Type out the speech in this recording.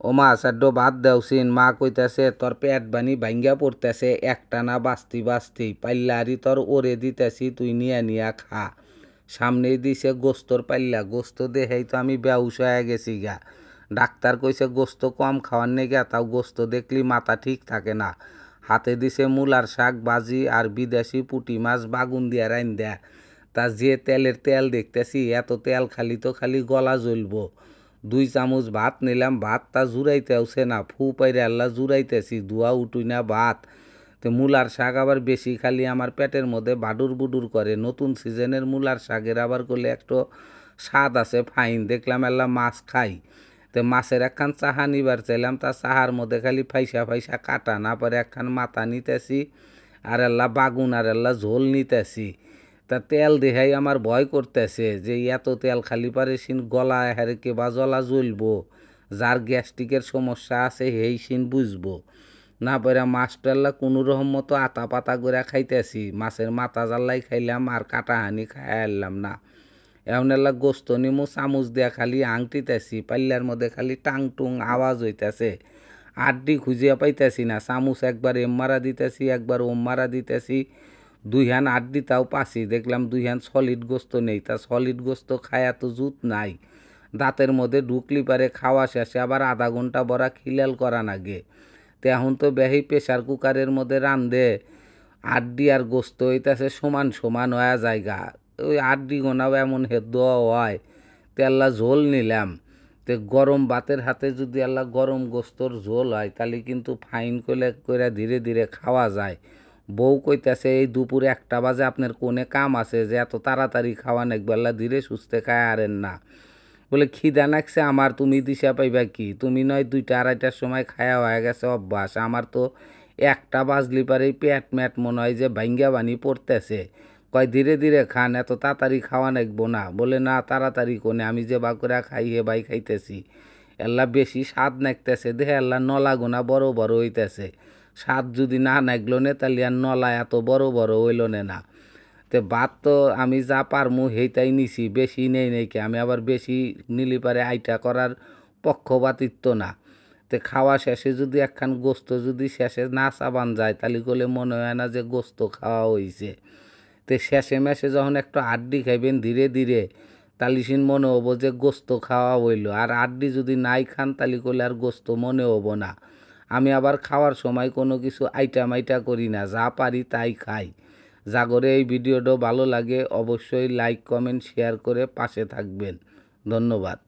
ও মা সাড্ডো ভাত দেওসিন মা কইতাছে তোর পেট বানি ভাঙ্গা পড়তেছে একটানা বাস্তি বাস্তি পাল্লারি তোর ওরে দিতেছি তুই নিয়া নিয়া খা সামনেই দিছে গোস্তর পাল্লা গোস্ত দেহেই তো আমি বেউস হয়ে গেছি গা ডাক্তার কইছে গোস্ত কম খাওয়ার নেগা তাও গোস্ত দেখলি মাথা ঠিক থাকে না হাতে দিছে মূলার শাক বাজি আর বিদেশি পুঁটি মাছ বাগুন দিয়া রাইন দেয়া তা যে তেলের তেল দেখতেছি এত তেল খালি তো খালি গলা জ্বলবো 2 চামচ ভাত নিলাম ভাত তা জুড়াইতেওছে না ফু পাইরে আল্লাহ জুড়াইতেছি ধোয়া উঠুই না ভাত তো মূলার শাক আবার বেশি খালি আমার পেটের মধ্যে বাডুর বুডুর করে নতুন সিজনের মূলার শাকের আবার করলে একটু স্বাদ আছে ফাইন দেখলাম আল্লাহ মাছ খাই তো মাছের একখান চাহা নিবার চাইলাম তা চাহার মধ্যে খালি ফাইসা ফাইসা কাটা না পরে একখান মাথা নিতেছি আর আল্লাহ বাগুন আর আল্লাহ ঝোল নিতেছি তা তেল দেহাই আমার ভয় করতেছে যে এত তেল খালি পারে সিন গলা হারে কেবা জ্বলা জ্বলবো যার গ্যাস্ট্রিকের সমস্যা আছে সেই সিন বুঝবো না পরে মাছটাল্লা কোনো রকম মতো আতা পাতা করে খাইতেছি মাছের মাথা জ্বালাই খাইলাম আর কাটাহানি খাই আনলাম না এখন এলা গোস্ত নিমু চামচ দিয়া খালি আংটিতেছি পাল্লার মধ্যে খালি টাং টুং আওয়াজ হইতেছে আড্ডি খুঁজিয়া পাইতেছি না চামচ একবার এম মারা দিতেছি একবার ওম মারা দিতেছি 2 হান আড্ডি তাও পাছি দেখলাম 2 হান সলিড গোস্ত নেই তা সলিড গোস্ত খায়া তো জুত নাই দাঁতের মধ্যে ঢুকলি পারে খাওয়া শেষে আবার আধা ঘন্টা বড়া খিলাল করা নাগে তো এখন তো বেহি প্রেশার কুকারের মধ্যে রান্ধে আড্ডি আর গোস্ত হইতাছে সমান সমান হয়ে জায়গা ওই আড্ডি গোনাও এমন হেদ্দ হয় তেল্লা ঝোল নিলাম তে গরম ভাতের হাতে যদি আল্লাহ গরম গোস্তর ঝোল হয় তাহলে কিন্তু ফাইন করে ধীরে ধীরে খাওয়া যায় বউ কইতাছে এই দুপুরে 1টা বাজে আপনার কোনে কাম আছে যে এত তাড়াতাড়ি খাওয়া নাকবে আল্লাহ ধীরে সুস্থে খায় আরেন না বলে খিদা নাকছে আমার তুমি দিশা পাইবা কি তুমি নয় 2টা 2:30টার সময় খায়া হয়ে গেছে অভ্যাস আমার তো 1টা বাজলি পারেই পেট ম্যাট মনে হয় যে ভাঙ্গা বানি পড়তেছে কয় ধীরে ধীরে খান এত তাড়াতাড়ি খাওয়া নাকবো না বলে না তাড়াতাড়ি কোনে আমি যে বা করে খাই হে বাই খাইতেছি এল্লা বেশি স্বাদ নাকতেছে দেহে এল্লা নলা গোনা বড় বড় হইতেছে স্বাদ যদি না নাগলো নে তাহলে আর নলা এত বড় বড় হইল না তে ভাত তো আমি যা পারমু সেইটাই নিছি বেশি নেই কে আমি আবার বেশি নিলি পারে আইটা করার পক্ষপাতিত্ব না তে খাওয়া শেষে যদি একখান গোস্ত যদি শেষে না চাবান যায় তাহলে করলে মনে হয় না যে গোস্ত খাওয়া হয়েছে তে শেষে মেশে যখন একটু আড্ডি খাইবেন ধীরে ধীরে তালিসিন মনে হবো যে গোস্ত খাওয়া হইল আর আড্ডি যদি নাই খান তালি করলে আর গোস্ত মনে হবো না আমি আবার খাওয়ার সময় কোনো কিছু আইটা করি না যা পারি তাই খাই জাগরে এই ভিডিওটা ভালো লাগে অবশ্যই লাইক কমেন্ট শেয়ার করে পাশে থাকবেন ধন্যবাদ।